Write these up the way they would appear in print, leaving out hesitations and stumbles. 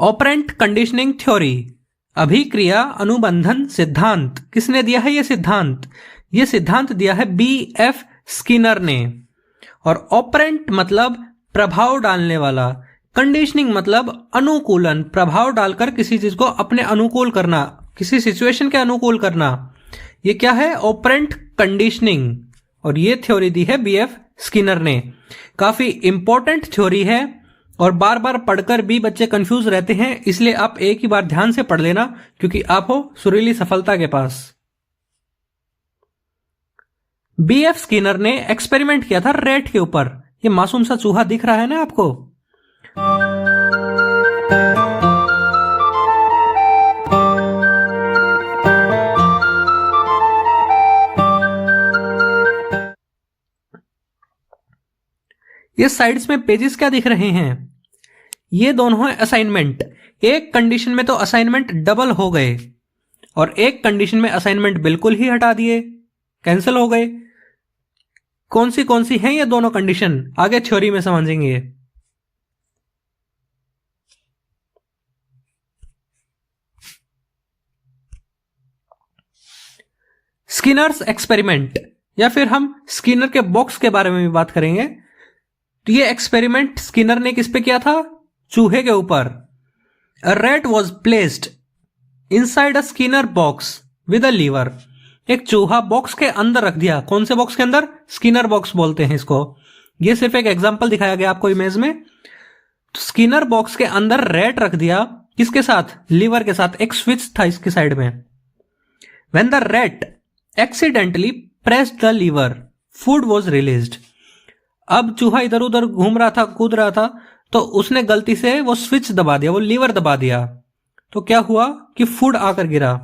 Operant conditioning theory, अभिक्रिया अनुबंधन सिद्धांत, किसने दिया है ये सिद्धांत? ये सिद्धांत दिया है B.F. स्किनर ने। और ऑपरेंट मतलब प्रभाव डालने वाला, कंडीशनिंग मतलब अनुकूलन, प्रभाव डालकर किसी चीज को अपने अनुकूल करना, किसी सिचुएशन के अनुकूल करना, ये क्या है? Operant conditioning. और ये थ्योरी दी है B.F. स्किनर ने। काफी इंपॉर्टेंट थ्योरी है और बार बार पढ़कर भी बच्चे कंफ्यूज रहते हैं, इसलिए आप एक ही बार ध्यान से पढ़ लेना, क्योंकि आप हो सुरीली सफलता के पास। B.F. स्किनर ने एक्सपेरिमेंट किया था रेट के ऊपर। ये मासूम सा चूहा दिख रहा है ना आपको? ये साइड्स में पेजेस क्या दिख रहे हैं? ये दोनों है असाइनमेंट। एक कंडीशन में तो असाइनमेंट डबल हो गए और एक कंडीशन में असाइनमेंट बिल्कुल ही हटा दिए, कैंसिल हो गए। कौन सी हैं ये दोनों कंडीशन? आगे थ्योरी में समझेंगे। स्किनर्स एक्सपेरिमेंट, या फिर हम स्किनर के बॉक्स के बारे में भी बात करेंगे। तो ये एक्सपेरिमेंट स्किनर ने किस पे किया था? चूहे के ऊपर। A rat was placed inside a Skinner box with a lever. एक चूहा बॉक्स के अंदर रख दिया। कौन से बॉक्स के अंदर? स्किनर बॉक्स बोलते हैं इसको। ये सिर्फ एक एग्जांपल दिखाया गया आपको इमेज में। तो स्किनर बॉक्स के अंदर रैट रख दिया, किसके साथ? लीवर के साथ। एक स्विच था इसकी साइड में। When the rat accidentally pressed the lever, food was released. अब चूहा इधर उधर घूम रहा था, कूद रहा था, तो उसने गलती से वो स्विच दबा दिया, वो लीवर दबा दिया। तो क्या हुआ कि फूड आकर गिरा,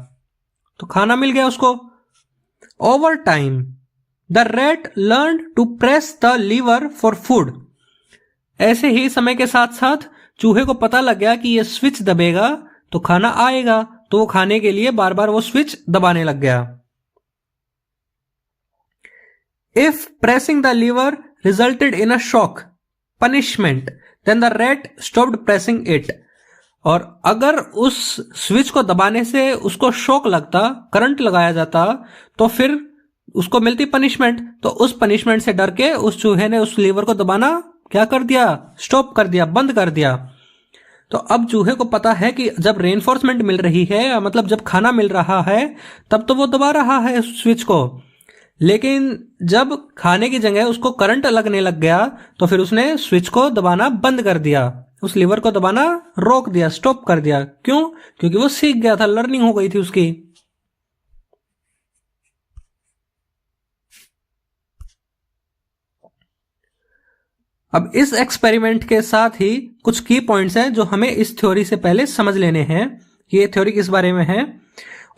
तो खाना मिल गया उसको। Over time the rat learn to press the lever for food. ऐसे ही समय के साथ साथ चूहे को पता लग गया कि ये स्विच दबेगा तो खाना आएगा, तो वो खाने के लिए बार बार वो स्विच दबाने लग गया। If pressing the lever resulted in a shock punishment, then the rat stopped pressing it. और अगर उस स्विच को दबाने से उसको शॉक लगता, करंट लगाया जाता, तो फिर उसको मिलती पनिशमेंट। तो उस पनिशमेंट से डर के उस चूहे ने उस लीवर को दबाना क्या कर दिया? स्टॉप कर दिया, बंद कर दिया। तो अब चूहे को पता है कि जब रेनफोर्समेंट मिल रही है, मतलब जब खाना मिल रहा है, तब तो वो दबा रहा है उस स्विच को। लेकिन जब खाने की जगह उसको करंट लगने लग गया, तो फिर उसने स्विच को दबाना बंद कर दिया, उस लीवर को दबाना रोक दिया, स्टॉप कर दिया। क्यों? क्योंकि वो सीख गया था, लर्निंग हो गई थी उसकी। अब इस एक्सपेरिमेंट के साथ ही कुछ की पॉइंट्स हैं जो हमें इस थ्योरी से पहले समझ लेने हैं। ये थ्योरी किस बारे में है?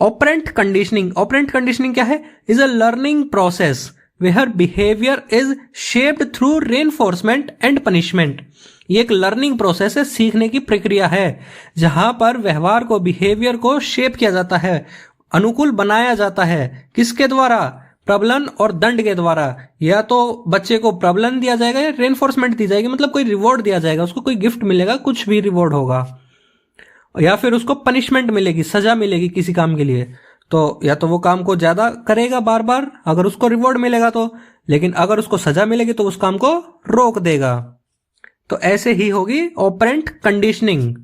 Operant conditioning. ऑपरेंट कंडीशनिंग क्या है? Is a learning process where behaviour is shaped through reinforcement and punishment. ये एक लर्निंग प्रोसेस है, सीखने की प्रक्रिया है, जहां पर व्यवहार को, बिहेवियर को शेप किया जाता है, अनुकूल बनाया जाता है। किसके द्वारा? प्रबलन और दंड के द्वारा। या तो बच्चे को प्रबलन दिया जाएगा या रेनफोर्समेंट दी जाएगी, मतलब कोई रिवॉर्ड दिया जाएगा, उसको कोई गिफ्ट मिलेगा, कुछ भी रिवॉर्ड होगा, या फिर उसको पनिशमेंट मिलेगी, सजा मिलेगी किसी काम के लिए। तो या तो वो काम को ज्यादा करेगा बार बार अगर उसको रिवॉर्ड मिलेगा तो, लेकिन अगर उसको सजा मिलेगी तो उस काम को रोक देगा। तो ऐसे ही होगी operant conditioning.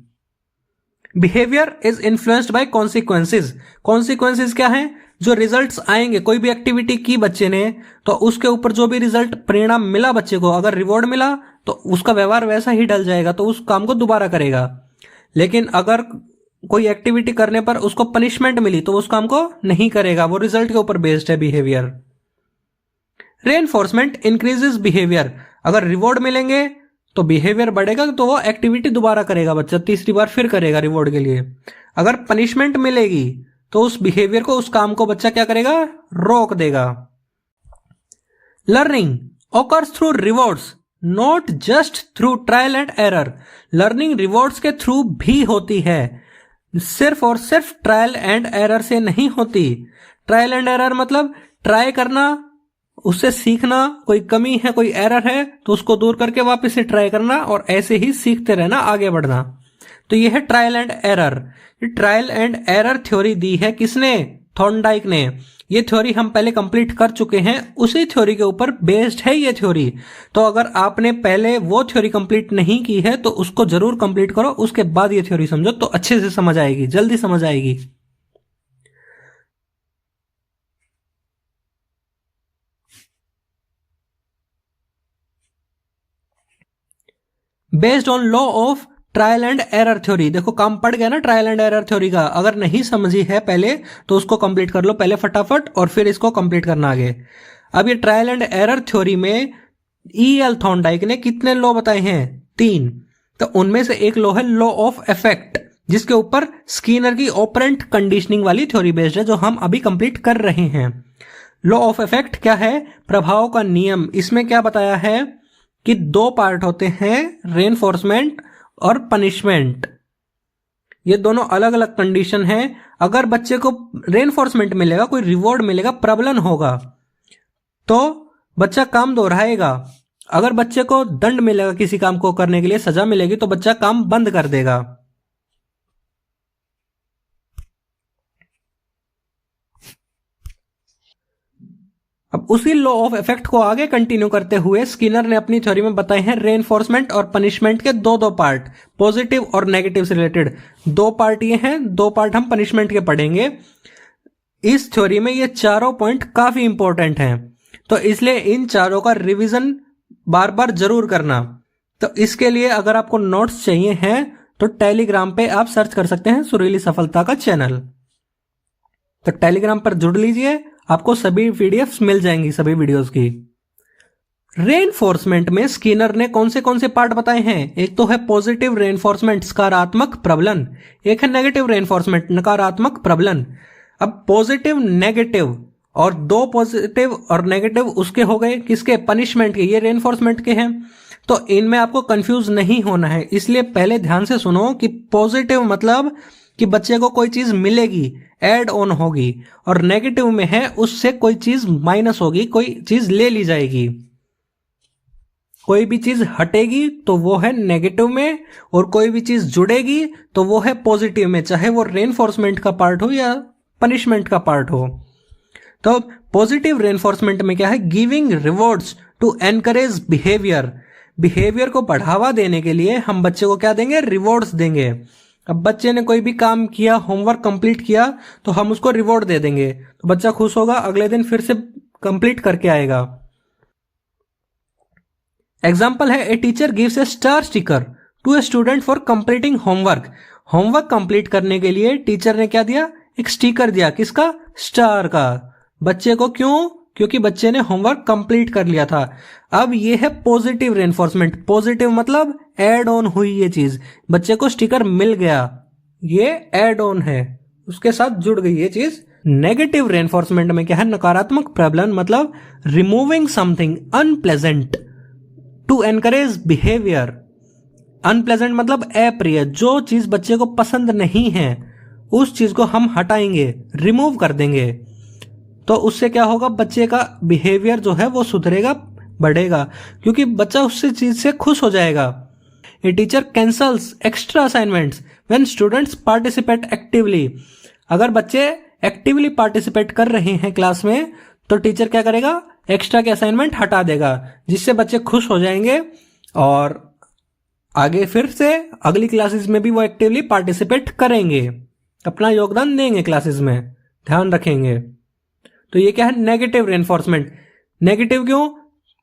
Behaviour is influenced by consequences. Consequences क्या है? जो रिजल्ट्स आएंगे, कोई भी एक्टिविटी की बच्चे ने, तो उसके ऊपर जो भी रिजल्ट, परिणाम मिला बच्चे को, अगर रिवॉर्ड मिला तो उसका व्यवहार वैसा ही ढल जाएगा, तो उस काम को दोबारा करेगा। लेकिन अगर कोई एक्टिविटी करने पर उसको पनिशमेंट मिली तो उस काम को नहीं करेगा, वो रिजल्ट के ऊपर बेस्ड है बिहेवियर। Reinforcement increases behaviour. अगर रिवॉर्ड मिलेंगे तो बिहेवियर बढ़ेगा, तो वो एक्टिविटी दोबारा करेगा बच्चा, तीसरी बार फिर करेगा रिवॉर्ड के लिए। अगर पनिशमेंट मिलेगी तो उस बिहेवियर को, उस काम को बच्चा क्या करेगा? रोक देगा। Learning occurs through rewards not just through trial and error. Learning rewards के थ्रू भी होती है, सिर्फ और सिर्फ ट्रायल एंड एरर से नहीं होती। ट्रायल एंड एरर मतलब ट्राई करना, उससे सीखना, कोई कमी है, कोई एरर है तो उसको दूर करके वापस से ट्राई करना, और ऐसे ही सीखते रहना, आगे बढ़ना। तो ये है ट्रायल एंड एरर। ये ट्रायल एंड एरर थ्योरी दी है किसने? थॉर्नडाइक ने। ये थ्योरी हम पहले कंप्लीट कर चुके हैं, उसी थ्योरी के ऊपर बेस्ड है ये थ्योरी। तो अगर आपने पहले वो थ्योरी कंप्लीट नहीं की है तो उसको जरूर कंप्लीट करो, उसके बाद ये थ्योरी समझो तो अच्छे से समझ आएगी, जल्दी समझ आएगी। Based on law of trial and error theory. देखो काम पड़ गया ना ट्रायल एंड एरर थ्योरी का। अगर नहीं समझी है पहले तो उसको कंप्लीट कर लो पहले फटाफट, और फिर इसको कंप्लीट करना आगे। अब ये ट्रायल एंड एरर थ्योरी में E.L. थॉर्नडाइक ने कितने लॉ बताए हैं? 3। तो उनमें से एक लॉ है लॉ ऑफ इफेक्ट, जिसके ऊपर स्किनर की ऑपरेंट कंडीशनिंग वाली थ्योरी बेस्ड है, जो हम अभी कंप्लीट कर रहे हैं। लॉ ऑफ इफेक्ट क्या है? प्रभाव का नियम। इसमें क्या बताया है कि 2 पार्ट होते हैं, रेनफोर्समेंट और पनिशमेंट। ये दोनों अलग अलग कंडीशन है। अगर बच्चे को रेनफोर्समेंट मिलेगा, कोई रिवॉर्ड मिलेगा, प्रबलन होगा, तो बच्चा काम दोहराएगा। अगर बच्चे को दंड मिलेगा, किसी काम को करने के लिए सजा मिलेगी, तो बच्चा काम बंद कर देगा। अब उसी लॉ ऑफ इफेक्ट को आगे कंटिन्यू करते हुए स्किनर ने अपनी थ्योरी में बताए हैं रेनफोर्समेंट और पनिशमेंट के 2 पार्ट, पॉजिटिव और नेगेटिव से रिलेटेड 2 पार्ट ये हैं, 2 पार्ट हम पनिशमेंट के पढ़ेंगे। इस थ्योरी में ये चारों पॉइंट काफी इंपॉर्टेंट हैं, तो इसलिए इन चारों का रिवीजन बार बार जरूर करना। तो इसके लिए अगर आपको नोट्स चाहिए हैं तो टेलीग्राम पे आप सर्च कर सकते हैं सुरीली सफलता का चैनल। तो टेलीग्राम पर जुड़ लीजिए, आपको सभी पीडीएफ्स मिल जाएंगी सभी वीडियोस की। रेनफोर्समेंट में स्किनर ने कौन से पार्ट बताए हैं? एक तो है पॉजिटिव रेनफोर्समेंट, सकारात्मक प्रबलन। एक है नेगेटिव रेनफोर्समेंट, नकारात्मक प्रबलन। अब पॉजिटिव नेगेटिव, और 2 पॉजिटिव और नेगेटिव उसके हो गए, किसके? पनिशमेंट के। ये रेनफोर्समेंट के हैं। तो इनमें आपको कंफ्यूज नहीं होना है, इसलिए पहले ध्यान से सुनो कि पॉजिटिव मतलब कि बच्चे को कोई चीज मिलेगी, ऐड ऑन होगी, और नेगेटिव में है उससे कोई चीज माइनस होगी, कोई चीज ले ली जाएगी। कोई भी चीज हटेगी तो वो है नेगेटिव में, और कोई भी चीज जुड़ेगी तो वो है पॉजिटिव में, चाहे वो रेनफोर्समेंट का पार्ट हो या पनिशमेंट का पार्ट हो। तो पॉजिटिव रेनफोर्समेंट में क्या है? Giving rewards to encourage behaviour. Behaviour को बढ़ावा देने के लिए हम बच्चे को क्या देंगे? रिवॉर्ड्स देंगे। अब बच्चे ने कोई भी काम किया, होमवर्क कंप्लीट किया, तो हम उसको रिवॉर्ड दे देंगे, तो बच्चा खुश होगा, अगले दिन फिर से कंप्लीट करके आएगा। एग्जाम्पल है a teacher gives a star sticker to a student for completing homework. Homework complete करने के लिए टीचर ने क्या दिया? एक स्टिकर दिया, किसका? स्टार का। बच्चे को क्यों? क्योंकि बच्चे ने होमवर्क कंप्लीट कर लिया था। अब ये है पॉजिटिव रेनफोर्समेंट। पॉजिटिव मतलब ऐड ऑन हुई ये चीज, बच्चे को स्टिकर मिल गया, ये ऐड ऑन है, उसके साथ जुड़ गई ये चीज। नेगेटिव रेनफोर्समेंट में क्या है? नकारात्मक प्रबलन मतलब removing something unpleasant to encourage behaviour. Unpleasant मतलब अप्रिय, जो चीज बच्चे को पसंद नहीं है उस चीज को हम हटाएंगे, रिमूव कर देंगे, तो उससे क्या होगा? बच्चे का बिहेवियर जो है वो सुधरेगा, बढ़ेगा, क्योंकि बच्चा उससे चीज से खुश हो जाएगा। A teacher cancels extra assignments when students participate actively. अगर बच्चे एक्टिवली पार्टिसिपेट कर रहे हैं क्लास में, तो टीचर क्या करेगा? एक्स्ट्रा के असाइनमेंट हटा देगा, जिससे बच्चे खुश हो जाएंगे और आगे फिर से अगली क्लासेस में भी वो एक्टिवली पार्टिसिपेट करेंगे, अपना योगदान देंगे क्लासेस में, ध्यान रखेंगे। तो ये क्या है? Negative reinforcement. नेगेटिव क्यों?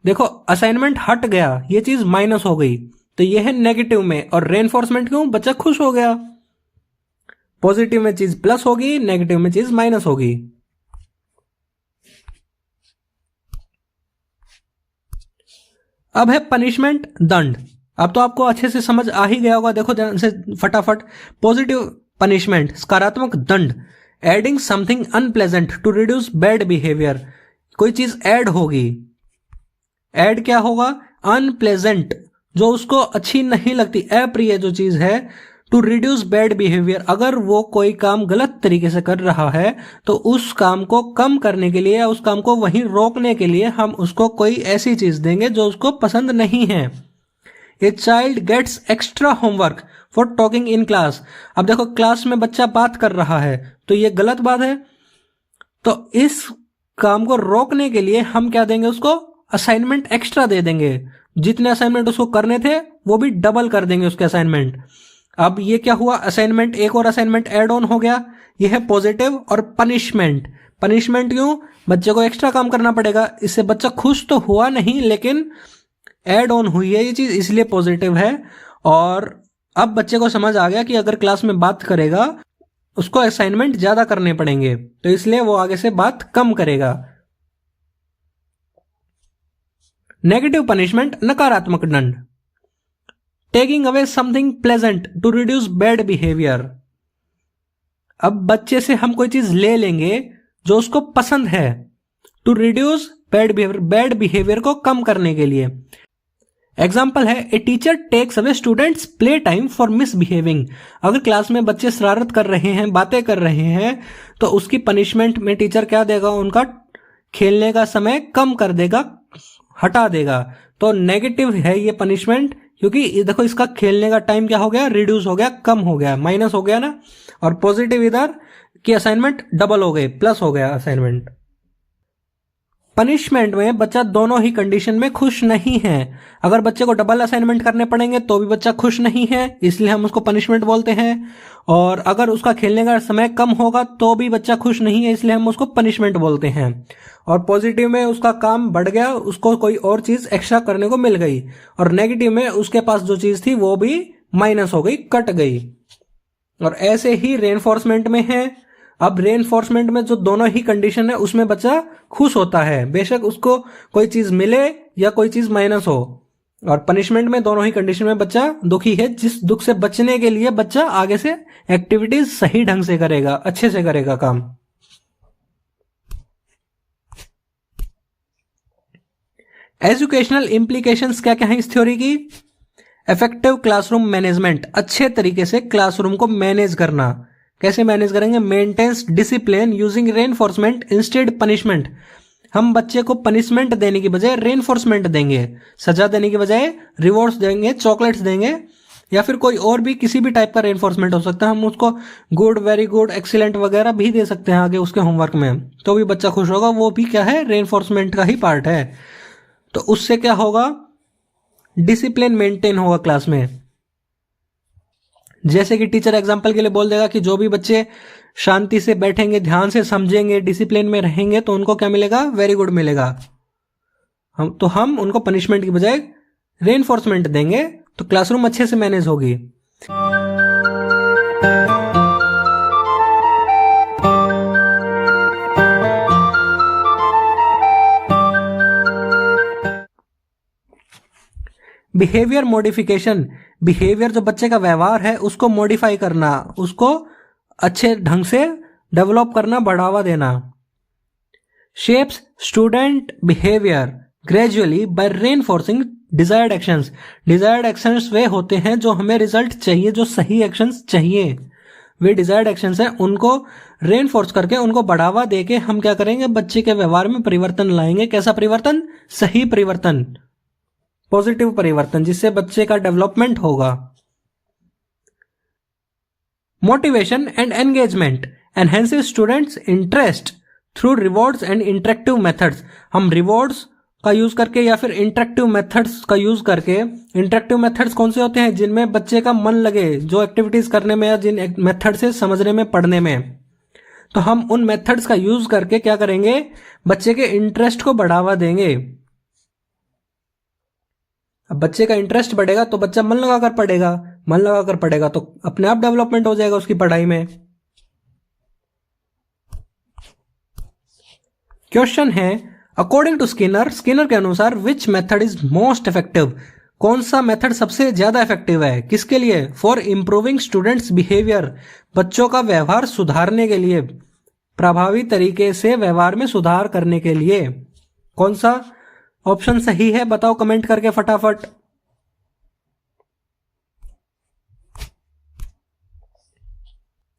देखो असाइनमेंट हट गया, ये चीज माइनस हो गई, तो ये है नेगेटिव में। और रेनफोर्समेंट क्यों? बच्चा खुश हो गया। पॉजिटिव में चीज प्लस होगी, नेगेटिव में चीज माइनस होगी। अब है पनिशमेंट, दंड। अब तो आपको अच्छे से समझ आ ही गया होगा, देखो ध्यान से फटाफट। पॉजिटिव पनिशमेंट, सकारात्मक दंड, adding something unpleasant to reduce bad behaviour. कोई चीज ऐड होगी, ऐड क्या होगा? अनप्लेजेंट, जो उसको अच्छी नहीं लगती, अप्रिय जो चीज है, टू रिड्यूस बैड बिहेवियर। अगर वो कोई काम गलत तरीके से कर रहा है तो उस काम को कम करने के लिए या उस काम को वहीं रोकने के लिए हम उसको कोई ऐसी चीज देंगे जो उसको पसंद नहीं है। A child gets extra homework for talking in class. अब देखो क्लास में बच्चा बात कर रहा है तो ये गलत बात है, तो इस काम को रोकने के लिए हम क्या देंगे, उसको असाइनमेंट एक्स्ट्रा दे देंगे। जितने असाइनमेंट उसको करने थे वो भी डबल कर देंगे उसके असाइनमेंट। अब ये क्या हुआ, असाइनमेंट, एक और असाइनमेंट ऐड ऑन हो गया। ये है पॉजिटिव। और पनिशमेंट, पनिशमेंट क्यों, बच्चे को एक्स्ट्रा काम करना पड़ेगा। इससे बच्चा खुश तो हुआ नहीं लेकिन ऐड ऑन हुई है ये चीज, इसलिए पॉजिटिव है। और अब बच्चे को समझ आ गया कि अगर क्लास में बात करेगा उसको असाइनमेंट ज्यादा करने पड़ेंगे, तो इसलिए वो आगे से बात कम करेगा। नेगेटिव पनिशमेंट, नकारात्मक दंड। Taking away something pleasant to reduce bad behaviour. अब बच्चे से हम कोई चीज ले लेंगे जो उसको पसंद है, to reduce bad behaviour, bad behaviour को कम करने के लिए। एग्जाम्पल है, a teacher takes away students play time for misbehaving. अगर क्लास में बच्चे शरारत कर रहे हैं, बातें कर रहे हैं, तो उसकी पनिशमेंट में टीचर क्या देगा, उनका खेलने का समय कम कर देगा, हटा देगा। तो नेगेटिव है ये पनिशमेंट, क्योंकि देखो इसका खेलने का टाइम क्या हो गया, रिड्यूस हो गया, कम हो गया, माइनस हो गया ना। और पॉजिटिव इधर की असाइनमेंट डबल हो गए, प्लस हो गया असाइनमेंट। पनिशमेंट में बच्चा दोनों ही कंडीशन में खुश नहीं है। अगर बच्चे को डबल असाइनमेंट करने पड़ेंगे तो भी बच्चा खुश नहीं है, इसलिए हम उसको पनिशमेंट बोलते हैं। और अगर उसका खेलने का समय कम होगा तो भी बच्चा खुश नहीं है, इसलिए हम उसको पनिशमेंट बोलते हैं। और पॉजिटिव में उसका काम बढ़ गया, उसको कोई और चीज एक्स्ट्रा करने को मिल गई। और नेगेटिव में उसके पास जो चीज थी वो भी माइनस हो गई, कट गई। और ऐसे ही रेनफोर्समेंट में है। अब रेनफोर्समेंट में जो दोनों ही कंडीशन है उसमें बच्चा खुश होता है, बेशक उसको कोई चीज मिले या कोई चीज माइनस हो। और पनिशमेंट में दोनों ही कंडीशन में बच्चा दुखी है, जिस दुख से बचने के लिए बच्चा आगे से एक्टिविटीज सही ढंग से करेगा, अच्छे से करेगा काम। एजुकेशनल इंप्लीकेशंस क्या क्या है इस थ्योरी की। इफेक्टिव क्लासरूम मैनेजमेंट, अच्छे तरीके से क्लासरूम को मैनेज करना। कैसे मैनेज करेंगे, maintains discipline using reinforcement instead punishment. हम बच्चे को पनिशमेंट देने की बजाय रेनफोर्समेंट देंगे, सजा देने की बजाय रिवॉर्ड्स देंगे, चॉकलेट्स देंगे, या फिर कोई और भी किसी भी टाइप का रेनफोर्समेंट हो सकता है। हम उसको गुड, वेरी गुड, एक्सीलेंट वगैरह भी दे सकते हैं आगे उसके होमवर्क में, तो भी बच्चा खुश होगा। वो भी क्या है, रेनफोर्समेंट का ही पार्ट है। तो उससे क्या होगा, डिसिप्लिन मेंटेन होगा क्लास में। जैसे कि टीचर एग्जाम्पल के लिए बोल देगा कि जो भी बच्चे शांति से बैठेंगे, ध्यान से समझेंगे, डिसिप्लिन में रहेंगे, तो उनको क्या मिलेगा, वेरी गुड मिलेगा। हम उनको पनिशमेंट की बजाय रेनफोर्समेंट देंगे तो क्लासरूम अच्छे से मैनेज होगी। बिहेवियर मॉडिफिकेशन, बिहेवियर जो बच्चे का व्यवहार है उसको मॉडिफाई करना, उसको अच्छे ढंग से डेवलप करना, बढ़ावा देना। Shapes student behaviour gradually by reinforcing desired actions. Desired actions वे होते हैं जो हमें रिजल्ट चाहिए, जो सही एक्शंस चाहिए, वे डिजायर्ड एक्शंस हैं। उनको रेनफोर्स करके, उनको बढ़ावा देके हम क्या करेंगे, बच्चे के व्यवहार में परिवर्तन लाएंगे। कैसा परिवर्तन, सही परिवर्तन, पॉजिटिव परिवर्तन, जिससे बच्चे का डेवलपमेंट होगा। Motivation and engagement enhances students interest through rewards and interactive methods. हम रिवॉर्ड्स का यूज करके या फिर इंटरेक्टिव मेथड्स का यूज करके, इंटरेक्टिव मेथड्स कौन से होते हैं, जिनमें बच्चे का मन लगे, जो एक्टिविटीज करने में या जिन मेथड से समझने में, पढ़ने में, तो हम उन मेथड्स का यूज करके क्या करेंगे, बच्चे के इंटरेस्ट को बढ़ावा देंगे। अब बच्चे का इंटरेस्ट बढ़ेगा तो बच्चा मन लगाकर पढ़ेगा, मन लगाकर पढ़ेगा तो अपने आप डेवलपमेंट हो जाएगा उसकी पढ़ाई में। क्वेश्चन है, अकॉर्डिंग टू स्किनर, स्किनर के अनुसार which method is most effective. कौन सा मेथड सबसे ज्यादा इफेक्टिव है, किसके लिए, फॉर इंप्रूविंग स्टूडेंट्स बिहेवियर, बच्चों का व्यवहार सुधारने के लिए, प्रभावी तरीके से व्यवहार में सुधार करने के लिए। कौन सा ऑप्शन सही है, बताओ कमेंट करके फटाफट।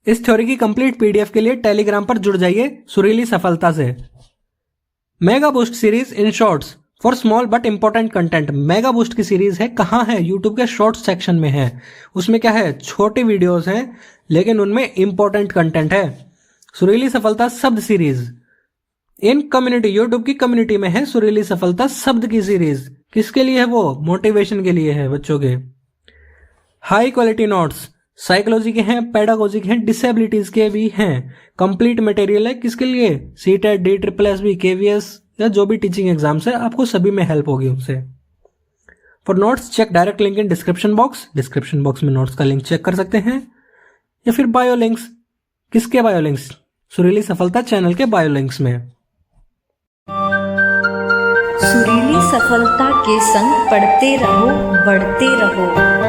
इस थ्योरी की कंप्लीट पीडीएफ के लिए टेलीग्राम पर जुड़ जाइए सुरीली सफलता से। Mega boost series in shorts for small but important content, mega boost की सीरीज है। कहाँ है? यूट्यूब के शॉर्ट सेक्शन में है। उसमें क्या है? छोटी वीडियोस हैं लेकिन उनमें इंपॉर्टेंट कंटेंट है। सुरीली सफलता शब्द सीरीज इन कम्युनिटी, यूट्यूब की कम्युनिटी में है सुरीली सफलता शब्द की सीरीज। किसके लिए है वो? मोटिवेशन के लिए है, बच्चों के। हाई क्वालिटी नोट्स साइकोलॉजी के हैं, पेडागोजी के हैं, डिसेबिलिटीज के भी हैं। कंप्लीट मटेरियल है किसके लिए? सीटेट, DSSS, KVS या जो भी टीचिंग एग्जाम्स है, आपको सभी में हेल्प होगी उनसे। For notes check direct link in description box, description box में नोट्स का लिंक चेक कर सकते हैं। या फिर बायो लिंक्स, किसके bio links? Surili Safalta channel के बायो लिंक्स में। सुरीली सफलता के संग पढ़ते रहो, बढ़ते रहो।